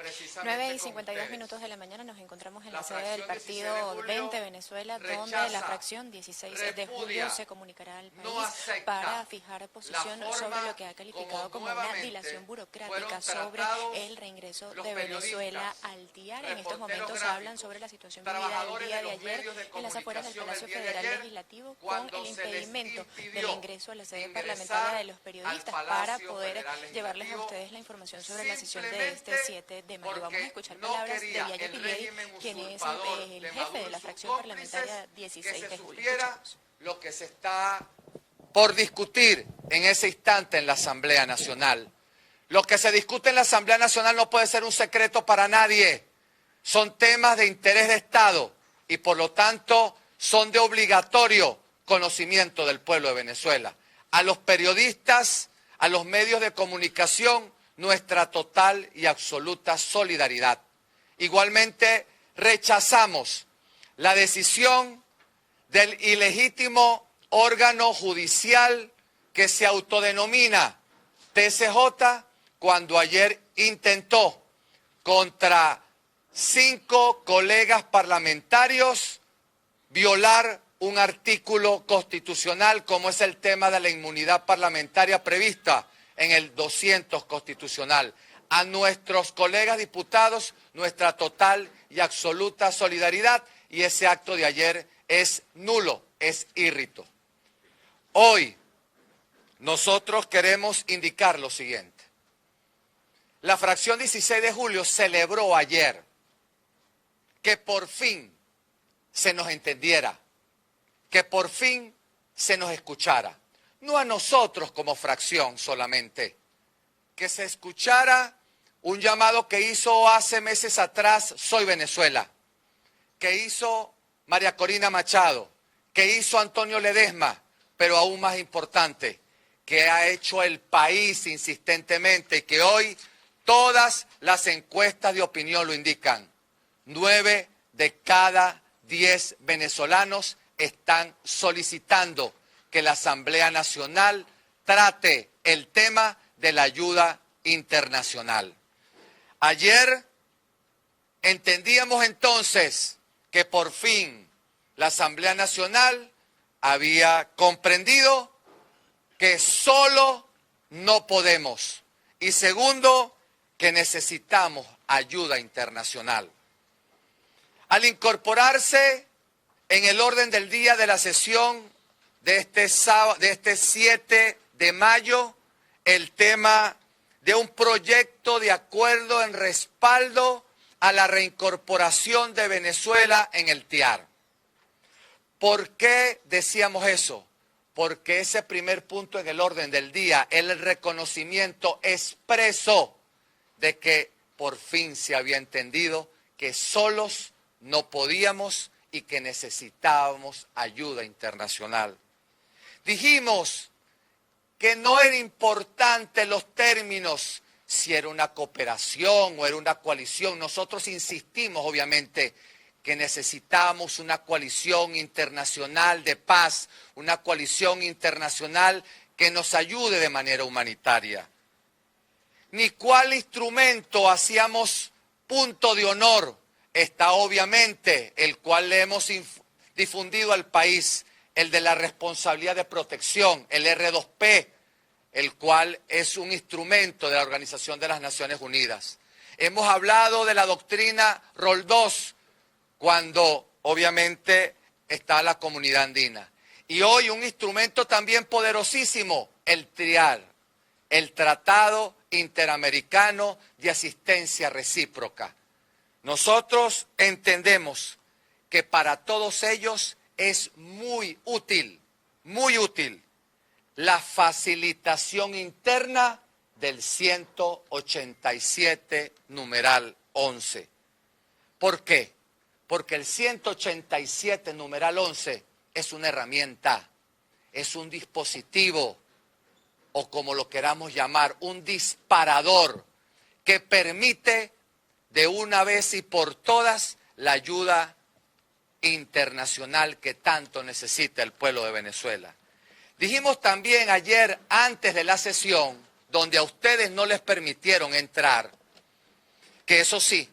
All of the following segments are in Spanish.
9:52 de la mañana nos encontramos en la sede del partido 20 Venezuela, donde la fracción 16 de julio se comunicará al país para fijar posición sobre lo que ha calificado como una dilación burocrática sobre el reingreso de Venezuela al TIAR. En estos momentos hablan sobre la situación vivida el día de ayer en las afueras del Palacio Federal Legislativo con el impedimento del ingreso a la sede parlamentaria de los periodistas para poder llevarles a ustedes la información sobre la sesión de este 7 de mayo. Vamos a escuchar palabras de Yaya Pilieri, quien es el jefe de la fracción parlamentaria 16 de julio. Escuchemos. Lo que se está por discutir en ese instante en la Asamblea Nacional. Lo que se discute en la Asamblea Nacional no puede ser un secreto para nadie. Son temas de interés de Estado y por lo tanto son de obligatorio conocimiento del pueblo de Venezuela. A los periodistas, a los medios de comunicación, nuestra total y absoluta solidaridad. Igualmente rechazamos la decisión del ilegítimo órgano judicial que se autodenomina TSJ cuando ayer intentó contra 5 colegas parlamentarios violar un artículo constitucional como es el tema de la inmunidad parlamentaria prevista en el 200 constitucional. A nuestros colegas diputados, nuestra total y absoluta solidaridad, y ese acto de ayer es nulo, es írrito. Hoy nosotros queremos indicar lo siguiente. La fracción 16 de julio celebró ayer que por fin se nos entendiera, que por fin se nos escuchara. No a nosotros como fracción solamente, que se escuchara un llamado que hizo hace meses atrás Soy Venezuela, que hizo María Corina Machado, que hizo Antonio Ledesma, pero aún más importante, que ha hecho el país insistentemente y que hoy todas las encuestas de opinión lo indican. 9 de cada 10 venezolanos están solicitando que la Asamblea Nacional trate el tema de la ayuda internacional. Ayer entendíamos entonces que por fin la Asamblea Nacional había comprendido que solo no podemos y segundo, que necesitamos ayuda internacional. Al incorporarse en el orden del día de la sesión de este 7 de mayo, el tema de un proyecto de acuerdo en respaldo a la reincorporación de Venezuela en el TIAR. ¿Por qué decíamos eso? Porque ese primer punto en el orden del día, el reconocimiento expreso de que por fin se había entendido que solos no podíamos y que necesitábamos ayuda internacional. Dijimos que no era importante los términos, si era una cooperación o era una coalición. Nosotros insistimos, obviamente, que necesitábamos una coalición internacional de paz, una coalición internacional que nos ayude de manera humanitaria. Ni cuál instrumento hacíamos punto de honor. Está obviamente el cual le hemos difundido al país, el de la responsabilidad de protección, el R2P, el cual es un instrumento de la Organización de las Naciones Unidas. Hemos hablado de la doctrina Roldós, cuando obviamente está la comunidad andina. Y hoy un instrumento también poderosísimo, el TRIAR, el Tratado Interamericano de Asistencia Recíproca. Nosotros entendemos que para todos ellos es muy útil la facilitación interna del 187 numeral 11. ¿Por qué? Porque el 187 numeral 11 es una herramienta, es un dispositivo, o como lo queramos llamar, un disparador que permite de una vez y por todas la ayuda internacional que tanto necesita el pueblo de Venezuela. Dijimos también ayer, antes de la sesión, donde a ustedes no les permitieron entrar, que eso sí,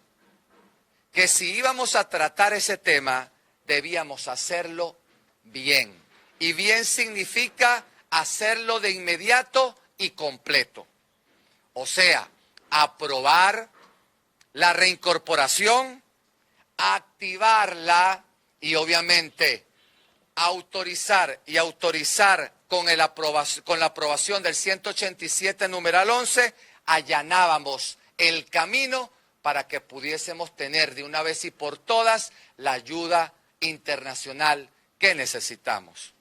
que si íbamos a tratar ese tema, debíamos hacerlo bien. Y bien significa hacerlo de inmediato y completo. O sea, aprobar la reincorporación, activarla y obviamente autorizar con la aprobación del 187 numeral 11, allanábamos el camino para que pudiésemos tener de una vez y por todas la ayuda internacional que necesitamos.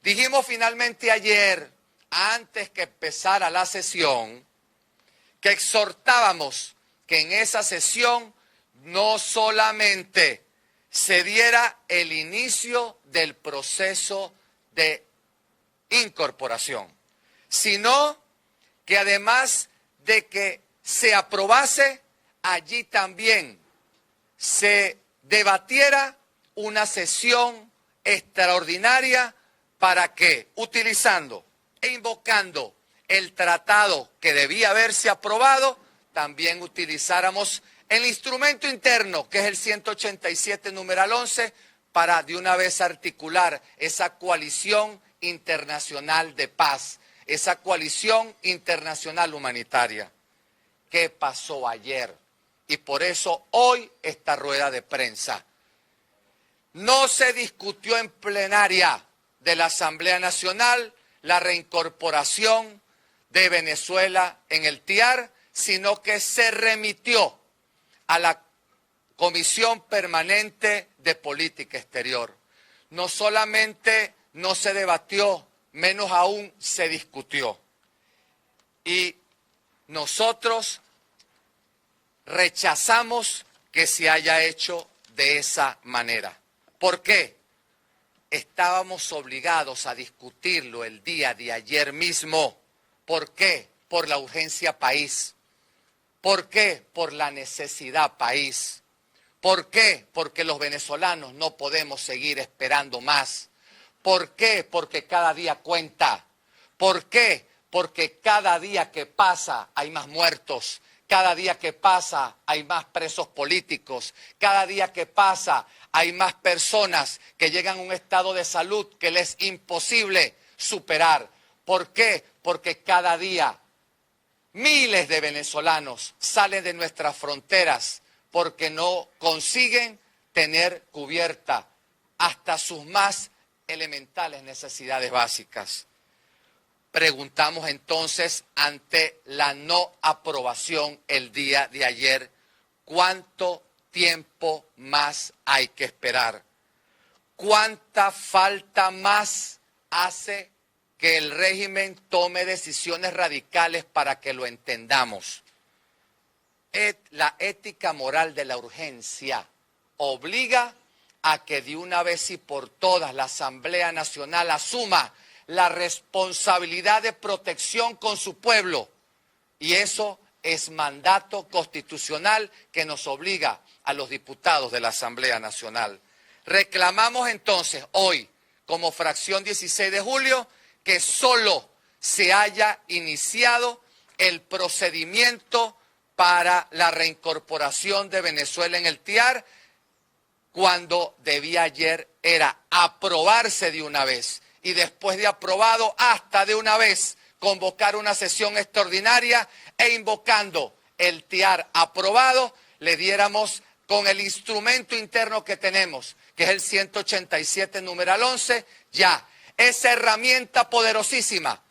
Dijimos finalmente ayer, antes que empezara la sesión, que exhortábamos que en esa sesión no solamente se diera el inicio del proceso de incorporación, sino que además de que se aprobase, allí también se debatiera una sesión extraordinaria para que, utilizando e invocando el tratado que debía haberse aprobado, también utilizáramos el instrumento interno, que es el 187 numeral 11, para de una vez articular esa coalición internacional de paz, esa coalición internacional humanitaria. ¿Qué pasó ayer? Y por eso hoy esta rueda de prensa. No se discutió en plenaria de la Asamblea Nacional la reincorporación de Venezuela en el TIAR, sino que se remitió a la Comisión Permanente de Política Exterior. No solamente no se debatió, menos aún se discutió. Y nosotros rechazamos que se haya hecho de esa manera. ¿Por qué? Estábamos obligados a discutirlo el día de ayer mismo. ¿Por qué? Por la urgencia país. ¿Por qué? Por la necesidad país. ¿Por qué? Porque los venezolanos no podemos seguir esperando más. ¿Por qué? Porque cada día cuenta. ¿Por qué? Porque cada día que pasa hay más muertos. Cada día que pasa hay más presos políticos. Cada día que pasa hay más personas que llegan a un estado de salud que les es imposible superar. ¿Por qué? Porque cada día miles de venezolanos salen de nuestras fronteras porque no consiguen tener cubierta hasta sus más elementales necesidades básicas. Preguntamos entonces, ante la no aprobación el día de ayer, ¿cuánto tiempo más hay que esperar? ¿Cuánta falta más hace que el régimen tome decisiones radicales para que lo entendamos? La ética moral de la urgencia obliga a que de una vez y por todas la Asamblea Nacional asuma la responsabilidad de protección con su pueblo. Y eso es mandato constitucional que nos obliga a los diputados de la Asamblea Nacional. Reclamamos entonces hoy, como fracción 16 de julio, que solo se haya iniciado el procedimiento para la reincorporación de Venezuela en el TIAR, cuando debía ayer era aprobarse de una vez y después de aprobado hasta de una vez convocar una sesión extraordinaria e invocando el TIAR aprobado, le diéramos con el instrumento interno que tenemos, que es el 187 numeral 11, ya esa herramienta poderosísima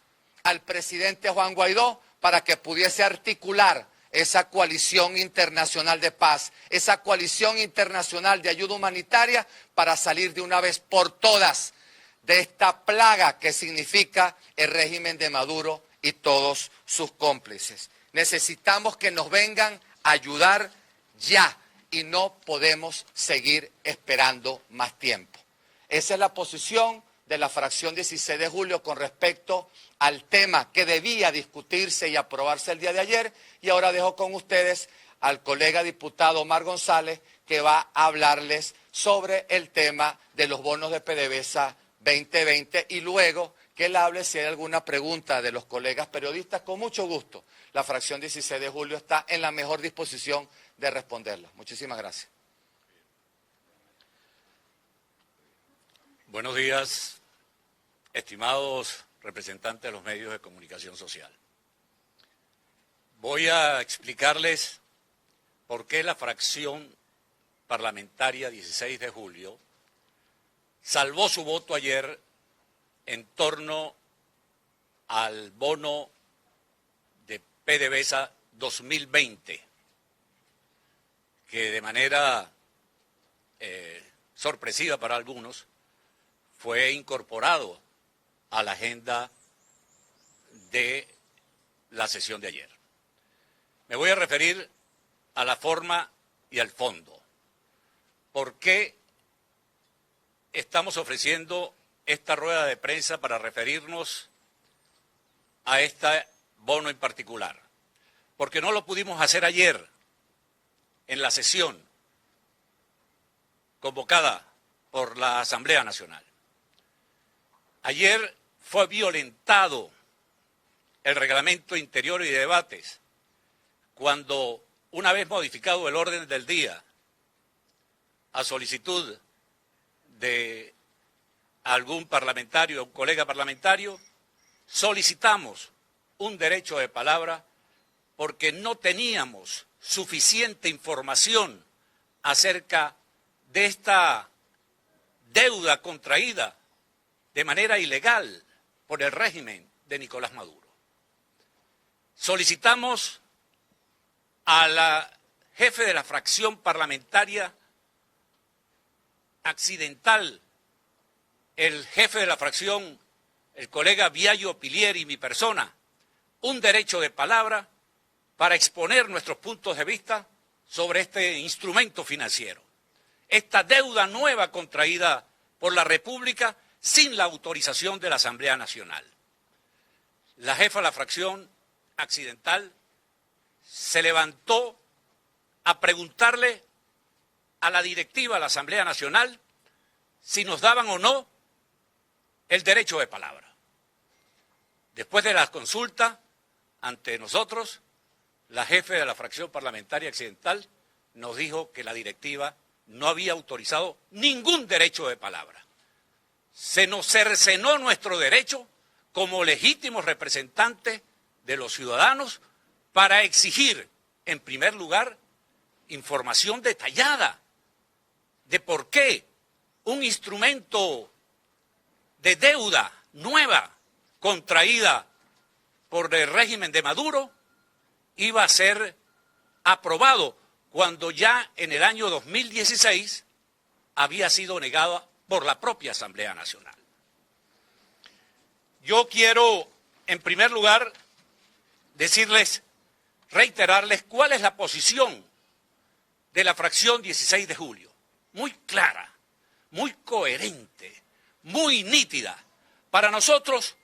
al presidente Juan Guaidó para que pudiese articular esa coalición internacional de paz, esa coalición internacional de ayuda humanitaria para salir de una vez por todas de esta plaga que significa el régimen de Maduro y todos sus cómplices. Necesitamos que nos vengan a ayudar ya y no podemos seguir esperando más tiempo. Esa es la posición de la fracción 16 de julio con respecto al tema que debía discutirse y aprobarse el día de ayer. Y ahora dejo con ustedes al colega diputado Omar González, que va a hablarles sobre el tema de los bonos de PDVSA 2020 y luego que él hable si hay alguna pregunta de los colegas periodistas, con mucho gusto. La fracción 16 de julio está en la mejor disposición de responderlas. Muchísimas gracias. Buenos días, estimados representantes de los medios de comunicación social. Voy a explicarles por qué la fracción parlamentaria 16 de julio salvó su voto ayer en torno al bono de PDVSA 2020, que de manera sorpresiva para algunos fue incorporado a la agenda de la sesión de ayer. Me voy a referir a la forma y al fondo. ¿Por qué estamos ofreciendo esta rueda de prensa para referirnos a este bono en particular? Porque no lo pudimos hacer ayer en la sesión convocada por la Asamblea Nacional. Ayer fue violentado el reglamento interior y de debates cuando, una vez modificado el orden del día a solicitud de algún parlamentario o un colega parlamentario, solicitamos un derecho de palabra porque no teníamos suficiente información acerca de esta deuda contraída de manera ilegal por el régimen de Nicolás Maduro. Solicitamos a la jefe de la fracción parlamentaria accidental, el jefe de la fracción, el colega Viallo Pilieri y mi persona, un derecho de palabra para exponer nuestros puntos de vista sobre este instrumento financiero, esta deuda nueva contraída por la República sin la autorización de la Asamblea Nacional. La jefa de la fracción accidental se levantó a preguntarle a la directiva de la Asamblea Nacional si nos daban o no el derecho de palabra. Después de la consulta ante nosotros, la jefe de la fracción parlamentaria accidental nos dijo que la directiva no había autorizado ningún derecho de palabra. Se nos cercenó nuestro derecho como legítimos representantes de los ciudadanos para exigir, en primer lugar, información detallada de por qué un instrumento de deuda nueva contraída por el régimen de Maduro iba a ser aprobado cuando ya en el año 2016 había sido negada por la propia Asamblea Nacional. Yo quiero, en primer lugar, reiterarles cuál es la posición de la fracción 16 de julio. Muy clara, muy coherente, muy nítida. Para nosotros,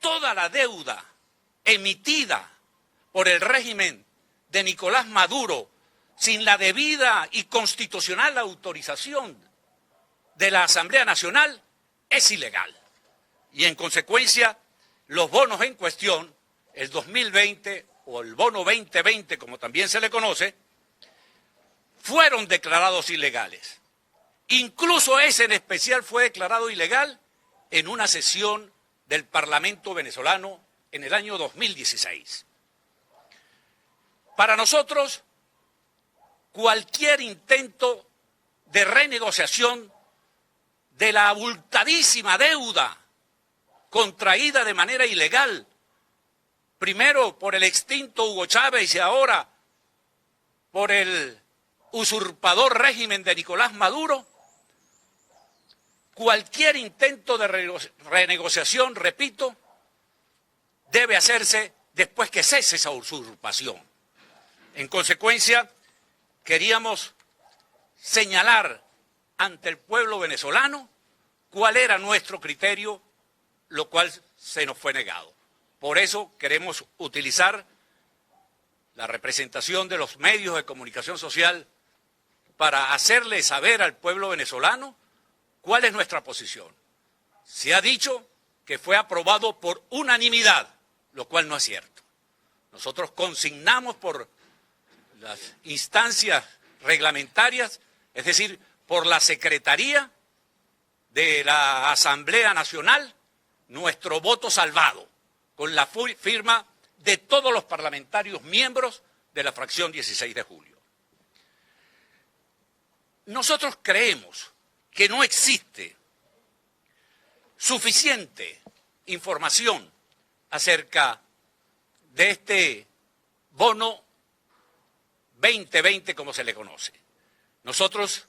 toda la deuda emitida por el régimen de Nicolás Maduro sin la debida y constitucional autorización de la Asamblea Nacional es ilegal. Y en consecuencia, los bonos en cuestión, el 2020 o el bono 2020, como también se le conoce, fueron declarados ilegales. Incluso ese en especial fue declarado ilegal en una sesión del Parlamento venezolano en el año 2016. Para nosotros, cualquier intento de renegociación de la abultadísima deuda contraída de manera ilegal, primero por el extinto Hugo Chávez y ahora por el usurpador régimen de Nicolás Maduro, cualquier intento de renegociación, repito, debe hacerse después que cese esa usurpación. En consecuencia, queríamos señalar ante el pueblo venezolano cuál era nuestro criterio, lo cual se nos fue negado. Por eso queremos utilizar la representación de los medios de comunicación social para hacerle saber al pueblo venezolano cuál es nuestra posición. Se ha dicho que fue aprobado por unanimidad, lo cual no es cierto. Nosotros consignamos por las instancias reglamentarias, es decir, por la Secretaría de la Asamblea Nacional, nuestro voto salvado, con la firma de todos los parlamentarios miembros de la fracción 16 de julio. Nosotros creemos que no existe suficiente información acerca de este bono 2020, como se le conoce. Nosotros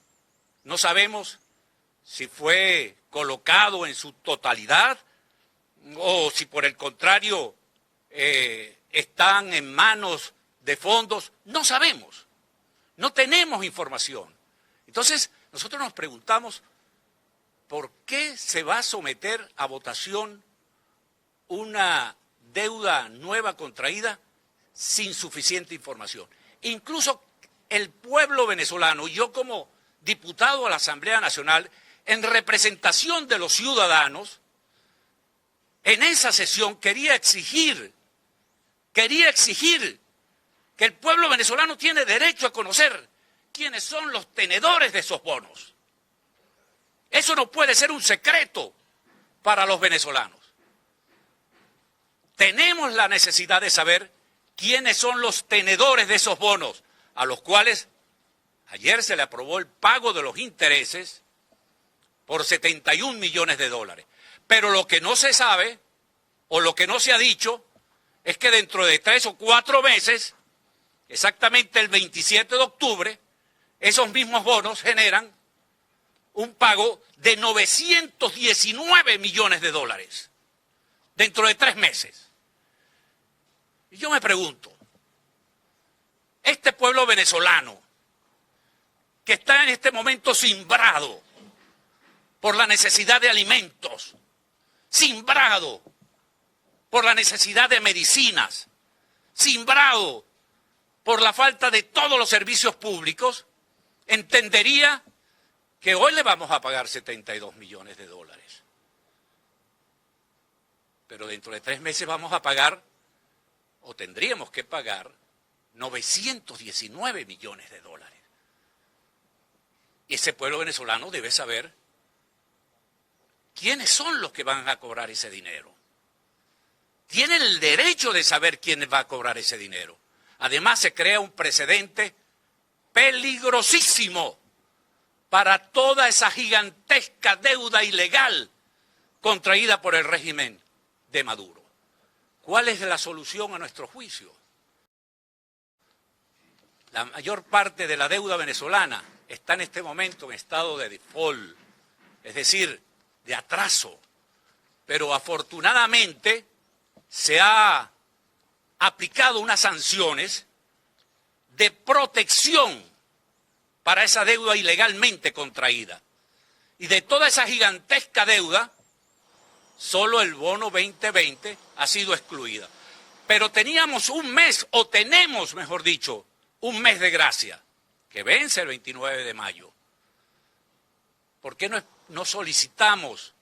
no sabemos si fue colocado en su totalidad o si por el contrario están en manos de fondos. No sabemos, no tenemos información. Entonces, nosotros nos preguntamos, ¿por qué se va a someter a votación una deuda nueva contraída sin suficiente información? Incluso el pueblo venezolano, yo como diputado a la Asamblea Nacional, en representación de los ciudadanos, en esa sesión quería exigir que el pueblo venezolano tiene derecho a conocer quiénes son los tenedores de esos bonos. Eso no puede ser un secreto para los venezolanos. Tenemos la necesidad de saber quiénes son los tenedores de esos bonos, a los cuales ayer se le aprobó el pago de los intereses por 71 millones de dólares. Pero lo que no se sabe, o lo que no se ha dicho, es que dentro de 3 o 4 meses, exactamente el 27 de octubre, esos mismos bonos generan un pago de 919 millones de dólares dentro de 3 meses. Y yo me pregunto, este pueblo venezolano que está en este momento cimbrado por la necesidad de alimentos, cimbrado por la necesidad de medicinas, cimbrado por la falta de todos los servicios públicos, entendería que hoy le vamos a pagar 72 millones de dólares. Pero dentro de 3 meses vamos a pagar, o tendríamos que pagar, 919 millones de dólares. Y ese pueblo venezolano debe saber quiénes son los que van a cobrar ese dinero. Tienen el derecho de saber quién va a cobrar ese dinero. Además, se crea un precedente peligrosísimo para toda esa gigantesca deuda ilegal contraída por el régimen de Maduro. ¿Cuál es la solución a nuestro juicio? La mayor parte de la deuda venezolana está en este momento en estado de default, es decir, de atraso. Pero afortunadamente se ha aplicado unas sanciones de protección para esa deuda ilegalmente contraída. Y de toda esa gigantesca deuda, solo el bono 2020 ha sido excluida. Pero teníamos un mes, o tenemos, mejor dicho, un mes de gracia, que vence el 29 de mayo. ¿Por qué no solicitamos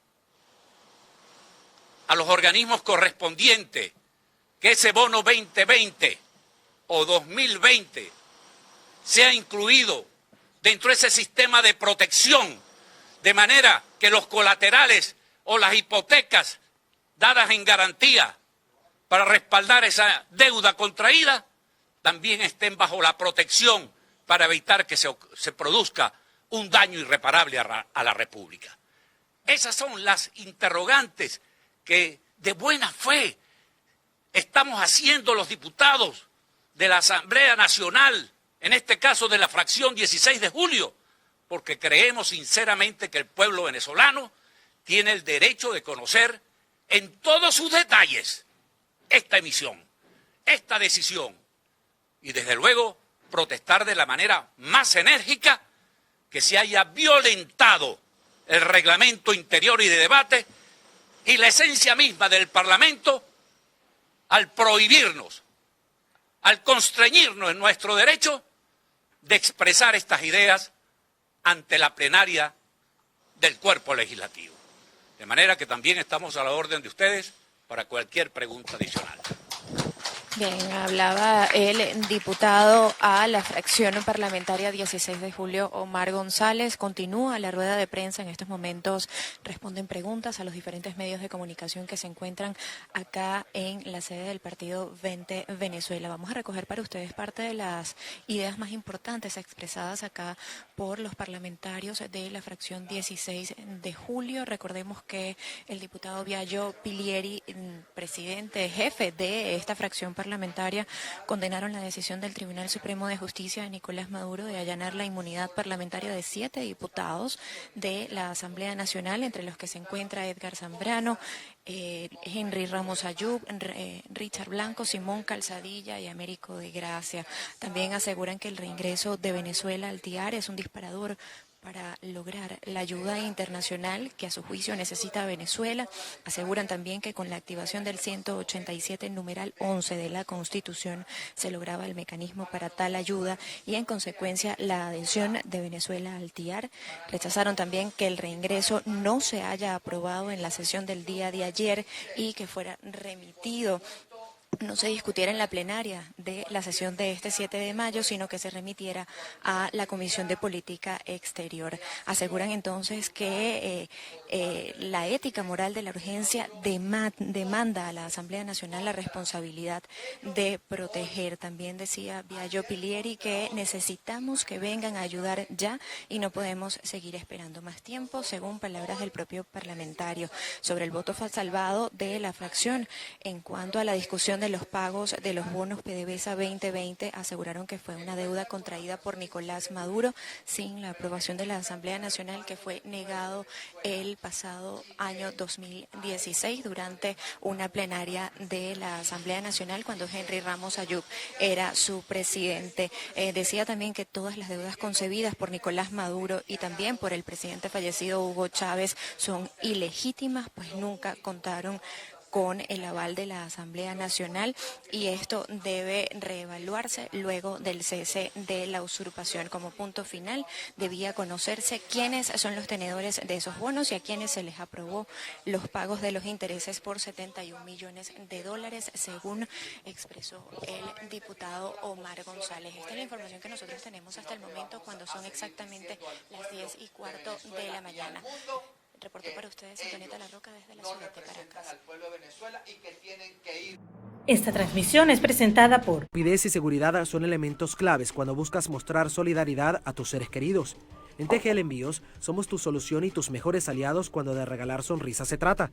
a los organismos correspondientes que ese bono 2020 o 2020 sea incluido dentro de ese sistema de protección, de manera que los colaterales o las hipotecas dadas en garantía para respaldar esa deuda contraída también estén bajo la protección para evitar que se produzca un daño irreparable a la República? Esas son las interrogantes que de buena fe estamos haciendo los diputados de la Asamblea Nacional, en este caso de la fracción 16 de julio, porque creemos sinceramente que el pueblo venezolano tiene el derecho de conocer en todos sus detalles esta emisión, esta decisión, y desde luego protestar de la manera más enérgica que se haya violentado el reglamento interior y de debate y la esencia misma del Parlamento al prohibirnos, al constreñirnos en nuestro derecho de expresar estas ideas ante la plenaria del cuerpo legislativo. De manera que también estamos a la orden de ustedes para cualquier pregunta adicional. Bien, hablaba el diputado a la fracción parlamentaria 16 de julio, Omar González. Continúa la rueda de prensa. En estos momentos responden preguntas a los diferentes medios de comunicación que se encuentran acá en la sede del partido 20 Venezuela. Vamos a recoger para ustedes parte de las ideas más importantes expresadas acá por los parlamentarios de la fracción 16 de julio. Recordemos que el diputado Viayo Pilieri, presidente, jefe de esta fracción parlamentaria, condenaron la decisión del Tribunal Supremo de Justicia de Nicolás Maduro de allanar la inmunidad parlamentaria de 7 diputados de la Asamblea Nacional, entre los que se encuentra Edgar Zambrano, Henry Ramos Ayub, Richard Blanco, Simón Calzadilla y Américo de Gracia. También aseguran que el reingreso de Venezuela al TIAR es un disparador para lograr la ayuda internacional que a su juicio necesita Venezuela. Aseguran también que con la activación del 187 numeral 11 de la Constitución se lograba el mecanismo para tal ayuda y en consecuencia la adhesión de Venezuela al TIAR. Rechazaron también que el reingreso no se haya aprobado en la sesión del día de ayer y que fuera remitido, no se discutiera en la plenaria de la sesión de este 7 de mayo, sino que se remitiera a la Comisión de Política Exterior. Aseguran entonces que la ética moral de la urgencia demanda a la Asamblea Nacional la responsabilidad de proteger. También decía Viayo Pilieri que necesitamos que vengan a ayudar ya y no podemos seguir esperando más tiempo, según palabras del propio parlamentario. Sobre el voto salvado de la fracción en cuanto a la discusión de los pagos de los bonos PDVSA 2020, aseguraron que fue una deuda contraída por Nicolás Maduro sin la aprobación de la Asamblea Nacional, que fue negado el pasado año 2016 durante una plenaria de la Asamblea Nacional cuando Henry Ramos Ayub era su presidente. Decía también que todas las deudas concebidas por Nicolás Maduro y también por el presidente fallecido Hugo Chávez son ilegítimas, pues nunca contaron con el aval de la Asamblea Nacional y esto debe reevaluarse luego del cese de la usurpación. Como punto final, debía conocerse quiénes son los tenedores de esos bonos y a quienes se les aprobó los pagos de los intereses por 71 millones de dólares, según expresó el diputado Omar González. Esta es la información que nosotros tenemos hasta el momento, cuando son exactamente las 10:15 de la mañana. Reportó para ustedes Antonieta La Roca desde la ciudad de Caracas. Esta transmisión es presentada por Rapidez y seguridad son elementos claves cuando buscas mostrar solidaridad a tus seres queridos. En TGL Envíos somos tu solución y tus mejores aliados cuando de regalar sonrisas se trata.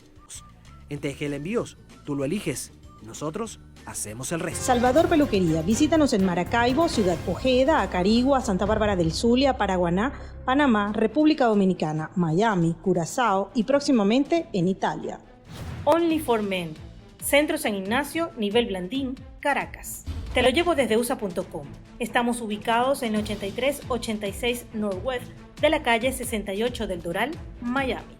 En TGL Envíos, tú lo eliges. Nosotros hacemos el resto. Salvador Peluquería. Visítanos en Maracaibo, Ciudad Ojeda, Acarigua, Santa Bárbara del Zulia, Paraguaná, Panamá, República Dominicana, Miami, Curazao y próximamente en Italia. Only for Men. Centro San Ignacio, nivel Blandín, Caracas. Te lo llevo desde USA.com. Estamos ubicados en 8386 Northwest de la calle 68 del Doral, Miami.